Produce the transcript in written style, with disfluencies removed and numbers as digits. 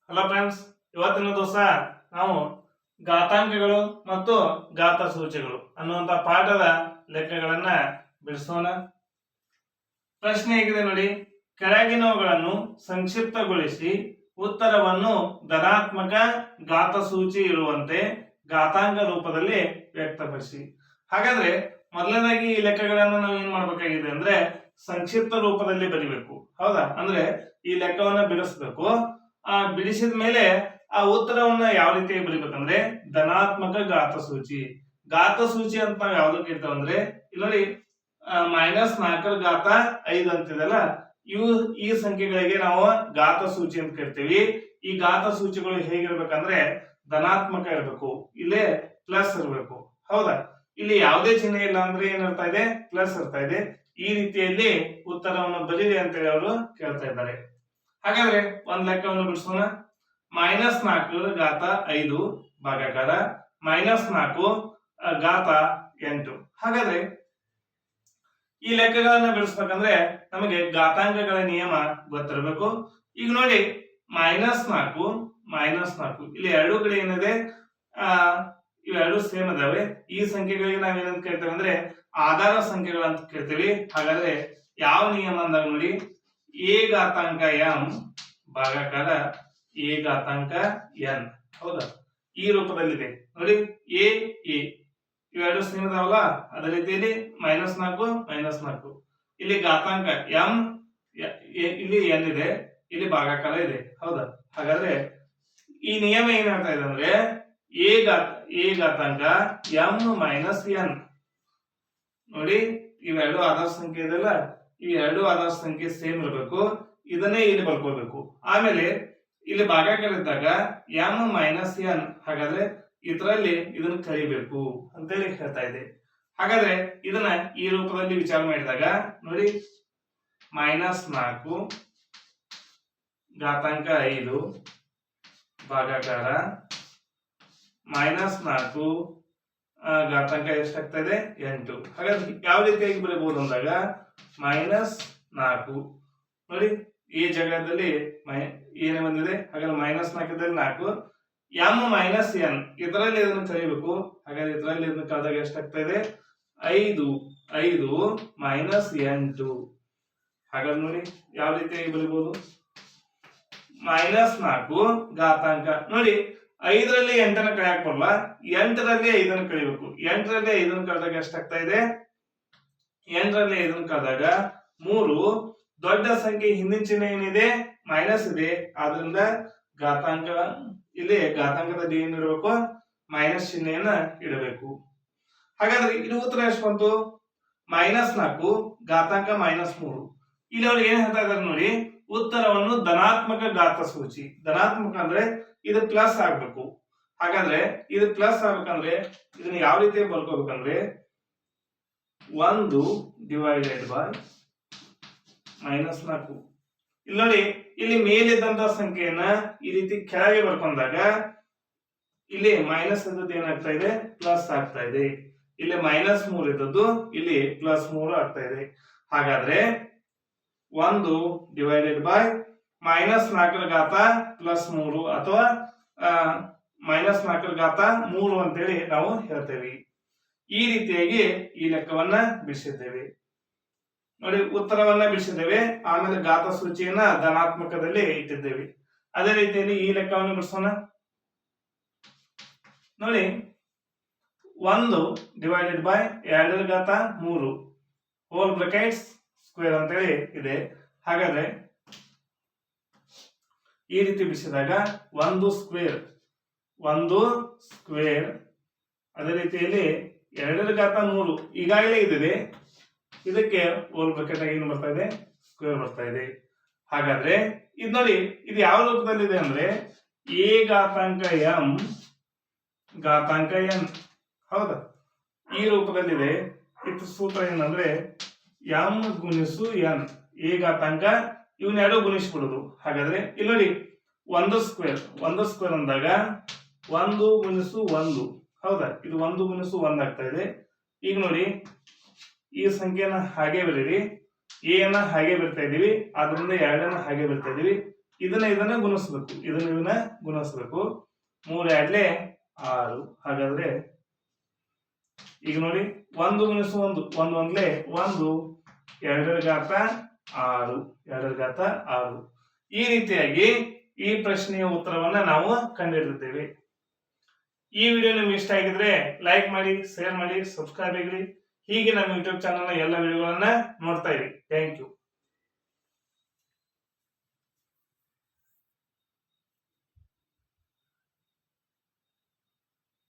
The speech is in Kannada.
ಹಲೋ ಫ್ರೆಂಡ್ಸ್, ಇವತ್ತಿನ ದಿವಸ ನಾವು ಘಾತಾಂಕಗಳು ಮತ್ತು ಘಾತ ಸೂಚಿಗಳು ಅನ್ನುವಂತ ಪಾಠದ ಲೆಕ್ಕಗಳನ್ನ ಬಿಡಿಸೋಣ. ಪ್ರಶ್ನೆ ಹೇಗಿದೆ ನೋಡಿ. ಕೆಳಗಿನವುಗಳನ್ನು ಸಂಕ್ಷಿಪ್ತಗೊಳಿಸಿ ಉತ್ತರವನ್ನು ಧನಾತ್ಮಕ ಘಾತ ಸೂಚಿ ಇರುವಂತೆ ಘಾತಾಂಕ ರೂಪದಲ್ಲಿ ವ್ಯಕ್ತಪಡಿಸಿ. ಹಾಗಾದ್ರೆ ಮೊದಲನೇದಾಗಿ ಈ ಲೆಕ್ಕಗಳನ್ನು ನಾವು ಏನ್ ಮಾಡ್ಬೇಕಾಗಿದೆ ಅಂದ್ರೆ ಸಂಕ್ಷಿಪ್ತ ರೂಪದಲ್ಲಿ ಬರಿಬೇಕು. ಹೌದಾ? ಅಂದ್ರೆ ಈ ಲೆಕ್ಕವನ್ನ ಬಿಡಿಸ್ಬೇಕು. ಬಿಡಿಸಿದ ಮೇಲೆ ಆ ಉತ್ತರವನ್ನ ಯಾವ ರೀತಿ ಬರೀಬೇಕಂದ್ರೆ ಧನಾತ್ಮಕ ಘಾತ ಸೂಚಿ. ಘಾತ ಸೂಚಿ ಅಂತ ನಾವು ಯಾವ್ದಕ್ಕೆ ಇರ್ತೇವೆ ಅಂದ್ರೆ ಇಲ್ಲಿ ನೋಡಿ, -4 ಅಂತಿದೆಲ್ಲ, ಈ ಸಂಖ್ಯೆಗಳಿಗೆ ನಾವು ಘಾತ ಸೂಚಿ ಅಂತ ಕರಿತೀವಿ. ಈ ಘಾತ ಸೂಚಿಗಳು ಹೇಗಿರ್ಬೇಕಂದ್ರೆ ಧನಾತ್ಮಕ ಇರಬೇಕು, ಇಲ್ಲೇ ಪ್ಲಸ್ ಇರಬೇಕು. ಹೌದಾ? ಇಲ್ಲಿ ಯಾವುದೇ ಚಿಹ್ನೆ ಇಲ್ಲ ಅಂದ್ರೆ ಏನಿರ್ತಾ ಇದೆ, ಪ್ಲಸ್ ಇರ್ತಾ ಇದೆ. ಈ ರೀತಿಯಲ್ಲಿ ಉತ್ತರವನ್ನು ಬರೀರಿ ಅಂತೇಳಿ ಅವರು ಕೇಳ್ತಾ ಇದ್ದಾರೆ. ಹಾಗಾದ್ರೆ ಒಂದ್ ಲೆಕ್ಕವನ್ನು ಬಿಡಿಸೋಣ. -4 ಭಾಗಾಕಾರ -4 8. ಹಾಗಾದ್ರೆ ಈ ಲೆಕ್ಕಗಳನ್ನ ಬಿಡಿಸ್ಬೇಕಂದ್ರೆ ನಮಗೆ ಘಾತಾಂಕಗಳ ನಿಯಮ ಗೊತ್ತಿರಬೇಕು. ಈಗ ನೋಡಿ, -4 ಇಲ್ಲಿ ಎರಡು ಕಡೆ ಏನಿದೆ, ಇವೆರಡು ಸೇಮ್ ಇದಾವೆ. ಈ ಸಂಖ್ಯೆಗಳಿಗೆ ನಾವೇನಂತ ಕೇಳ್ತೇವೆ ಅಂದ್ರೆ ಆಧಾರ ಸಂಖ್ಯೆಗಳಂತ ಕೇಳ್ತೀವಿ. ಹಾಗಾದ್ರೆ ಯಾವ ನಿಯಮ ಅಂದಾಗ ನೋಡಿ, ಎ ಘಾತಾಂಕ m ಭಾಗಾಕಾರ ಎ ಘಾತಾಂಕ n. ಹೌದಾ? ಈ ರೂಪದಲ್ಲಿದೆ ನೋಡಿ. ಎ ಇವೆರಡು ಸೇಮ್ ಇದಾವಲ್ಲ, ಅದೇ ರೀತಿಯಲ್ಲಿ -4 ಇಲ್ಲಿ ಘಾತಾಂಕ m, ಇಲ್ಲಿ n ಇದೆ, ಇಲ್ಲಿ ಭಾಗಾಕಾರ ಇದೆ. ಹೌದಾ? ಹಾಗಾದ್ರೆ ಈ ನಿಯಮ ಏನ್ ಹೇಳ್ತಾ ಇದೆ ಅಂದ್ರೆ ಎ ಘಾತಾಂಕ m - n. ನೋಡಿ, ಇವೆರಡು ಆಧಾರ ಸಂಖ್ಯೆ ಇದೆಲ್ಲ, ಈ ಎರಡು ಆಧಾರ ಸಂಖ್ಯೆ ಸೇಮ್ ಇರಬೇಕು. ಇದನ್ನೇ ಇಲ್ಲಿ ಬರ್ಕೋಬೇಕು. ಆಮೇಲೆ ಇಲ್ಲಿ ಭಾಗಾಕಾರ ಇದ್ದಾಗ m - n, ಹಾಗಾದ್ರೆ ಇದರಲ್ಲಿ ಇದನ್ನ ಕಲಿಬೇಕು ಅಂತೇಳಿ ಹೇಳ್ತಾ ಇದೆ. ಹಾಗಾದ್ರೆ ಇದನ್ನ ಈ ರೂಪದಲ್ಲಿ ವಿಚಾರ ಮಾಡಿದಾಗ ನೋಡಿ, -4 ಘಾತಾಂಕ 5 ಭಾಗಾಕಾರ -4 ಘಾತಾಂಕ ಎಷ್ಟಾಗ್ತಾ ಇದೆ, 8. ಹಾಗಾದ್ರೆ ಯಾವ ರೀತಿಯಾಗಿ ಬರೀಬಹುದು ಅಂದಾಗ -4 ನೋಡಿ, ಈ ಜಾಗದಲ್ಲಿ ಏನೇ ಬಂದಿದೆ, ಹಾಗಾದ್ರೆ -4 4 m - n, ಇದರಲ್ಲಿ ಇದನ್ನು ಕಲಿಬೇಕು. ಹಾಗಾದ್ರೆ ಇದರಲ್ಲಿ ಇದನ್ನು ಕಳೆದಾಗ ಎಷ್ಟಾಗ್ತಾ ಇದೆ, 5 -8. ಹಾಗಾದ್ರೆ ನೋಡಿ ಯಾವ ರೀತಿಯಾಗಿ ಬರೀಬಹುದು. -4 ಘಾತಾಂಕ ನೋಡಿ, 5ರಲ್ಲಿ 8 ಕಳೆಯಕ್ ಬರಲ್ಲ, 8ರಲ್ಲಿ 5 ಕಳಿಬೇಕು. 8ರಲ್ಲಿ 5 ಕಳೆದಾಗ ಎಷ್ಟಾಗ್ತಾ ಇದೆ, 8ರಲ್ಲಿ 5 ಕಳೆದಾಗ 3. ದೊಡ್ಡ ಸಂಖ್ಯೆ ಹಿಂದಿನ ಚಿಹ್ನೆ ಏನಿದೆ, ಮೈನಸ್ ಇದೆ, ಆದ್ರಿಂದ ಘಾತಾಂಕ ಇಲ್ಲಿ ಘಾತಾಂಕದಲ್ಲಿ ಏನಿರಬೇಕು, ಮೈನಸ್ ಚಿಹ್ನೆಯನ್ನ ಇಡಬೇಕು. ಹಾಗಾದ್ರೆ ಇದು ಉತ್ತರ ಎಷ್ಟು ಬಂತು, -4 ಘಾತಾಂಕ -3. ಇಲ್ಲಿ ಅವ್ರು ಏನ್ ಹೇಳ್ತಾ ಇದಾರೆ ನೋಡಿ, ಉತ್ತರವನ್ನು ಧನಾತ್ಮಕ ಘಾತ ಸೂಚಿ. ಧನಾತ್ಮಕ ಅಂದ್ರೆ ಇದು ಪ್ಲಸ್ ಆಗ್ಬೇಕು. ಹಾಗಾದ್ರೆ ಇದು ಪ್ಲಸ್ ಆಗ್ಬೇಕಂದ್ರೆ ಇದನ್ನ ಯಾವ ರೀತಿ ಬರ್ಕೋಬೇಕಂದ್ರೆ 1 ಡಿವೈಡೆಡ್ ಬೈ -4. ಇಲ್ಲಿ ನೋಡಿ, ಇಲ್ಲಿ ಮೇಲಿದ್ದಂತ ಸಂಖ್ಯೆಯನ್ನ ಈ ರೀತಿ ಕೆಳಗೆ ಬರ್ಕೊಂಡಾಗ ಇಲ್ಲಿ ಮೈನಸ್ ಇದ್ದದ್ದು ಏನಾಗ್ತಾ ಇದೆ, ಪ್ಲಸ್ ಆಗ್ತಾ ಇದೆ. ಇಲ್ಲಿ -3 ಇದ್ದದ್ದು ಇಲ್ಲಿ +3 ಆಗ್ತಾ ಇದೆ. ಹಾಗಾದ್ರೆ 1 ಡಿವೈಡೆಡ್ ಬೈ -4 ಘಾತ +3 ಅಥವಾ -4 ಘಾತ 3 ಅಂತೇಳಿ ನಾವು ಹೇಳ್ತೇವೆ. ಈ ರೀತಿಯಾಗಿ ಈ ಲೆಕ್ಕವನ್ನ ಬಿಡಿಸಿದ್ದೇವೆ ನೋಡಿ. ಉತ್ತರವನ್ನ ಬಿಡಿಸಿದ್ದೇವೆ, ಆಮೇಲೆ ಘಾತ ಸೂಚಿಯನ್ನ ಧನಾತ್ಮಕದಲ್ಲಿ ಇಟ್ಟಿದ್ದೇವೆ. ಅದೇ ರೀತಿಯಲ್ಲಿ ಈ ಲೆಕ್ಕವನ್ನು ಬಿಡಿಸೋಣ ನೋಡಿ. 1 divided by 2 whole brackets square ಅಂತೇಳಿ ಇದೆ. ಹಾಗಾದ್ರೆ ಈ ರೀತಿ ಬಿಡಿಸಿದಾಗ 1 ಸ್ಕ್ವೇರ್, ಅದೇ ರೀತಿಯಲ್ಲಿ 2 ಈಗಾಗಲೇ ಇದಿದೆ, ಇದಕ್ಕೆ ಹೋಲ್ ಬ್ರಾಕೆಟ್ ಆಗಿ ಏನು ಬರ್ತಾ ಇದೆ, ಸ್ಕ್ವೇರ್ ಬರ್ತಾ ಇದೆ. ಹಾಗಾದ್ರೆ ಇದು ನೋಡಿ, ಇದು ಯಾವ ರೂಪದಲ್ಲಿದೆ ಅಂದ್ರೆ ಎ ಘಾತಾಂಕ m ಘಾತಾಂಕ n. ಹೌದಾ? ಈ ರೂಪದಲ್ಲಿದೆ. ಇದು ಸೂತ್ರ ಏನಂದ್ರೆ m ಗುಣಿಸು n, ಎ ಘಾತಾಂಕ ಇವನ್ನೆರಡು ಗುಣಿಸ್ಬಿಡುದು. ಹಾಗಾದ್ರೆ ಇಲ್ಲಿ ನೋಡಿ, 1 ಸ್ಕ್ವೇರ್ ಅಂದಾಗ 1 ಗುಣಿಸು 1. ಹೌದಾ? ಇದು 1 ಗುಣಿಸು 1 ಆಗ್ತಾ ಇದೆ. ಈಗ ನೋಡಿ, ಈ ಸಂಖ್ಯೆನ ಹಾಗೆ ಬರೀರಿ, ಎ ನ ಹಾಗೆ ಬರ್ತಾ ಇದೀವಿ, ಆದ್ರಿಂದ 2 ಹಾಗೆ ಬರ್ತಾ ಇದೀವಿ. ಇದನ್ನ ಗುಣಿಸ್ಬೇಕು, ಇದನ್ನ ಗುಣಿಸ್ಬೇಕು. 3 2 6. ಹಾಗಾದ್ರೆ ಈಗ ನೋಡಿ 1 ಗುಣಿಸು 1 1 1 1 2 ರ ಘಾತ 6 2 ರ ಘಾತ 6. ಈ ರೀತಿಯಾಗಿ ಈ ಪ್ರಶ್ನೆಯ ಉತ್ತರವನ್ನ ನಾವು ಕಂಡುಹಿಡಿದಿದ್ದೇವೆ. ಈ ವಿಡಿಯೋ ನಿಮ್ಗೆ ಇಷ್ಟ ಆಗಿದ್ರೆ ಲೈಕ್ ಮಾಡಿ, ಶೇರ್ ಮಾಡಿ, ಸಬ್ಸ್ಕ್ರೈಬ್ ಆಗಿರಿ. ಹೀಗೆ ನಮ್ಮ ಯೂಟ್ಯೂಬ್ ಚಾನಲ್ ಎಲ್ಲ ವಿಡಿಯೋಗಳನ್ನ ನೋಡ್ತಾ ಇರಿ.